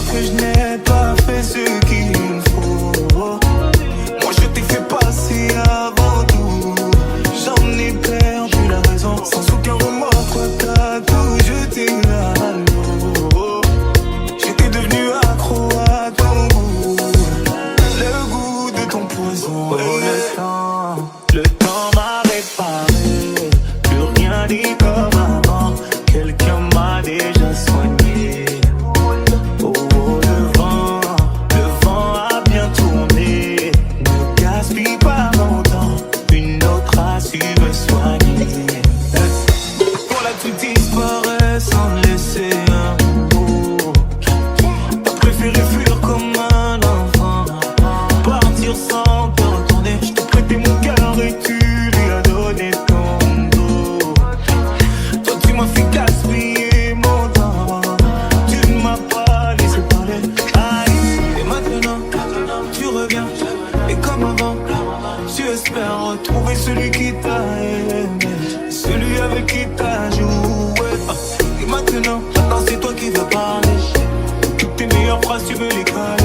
que je n'ai pas fait ce qu'il faut. Moi je t'ai fait passer avant tout. J'en ai perdu la raison. Sans aucun remords, toi t'as tout jeté à l'eau. J'étais devenu accro à ton goût. Le goût de ton poison. Oh, le temps m'a réparé. Plus rien dit comme avant. Quelqu'un m'a déjà soigné. Oh, le vent a bien tourné. Ne gaspille pas mon temps. Une autre a su me soigner. Voilà, tu disparais sans laisser un mot. T'as préféré fuir comme un enfant. Partir sans te retourner. Je t'ai prêté mon cœur et tu lui as donné ton dos. Toi tu m'as fait gaspiller mon temps. Tu ne m'as pas laissé parler. Aïe. Et maintenant tu reviens. Et comme avant tu espères retrouver celui qui t'a aimé, celui avec qui t'as joué. Et maintenant c'est toi qui veux parler. Toutes tes meilleures phrases tu veux les caler.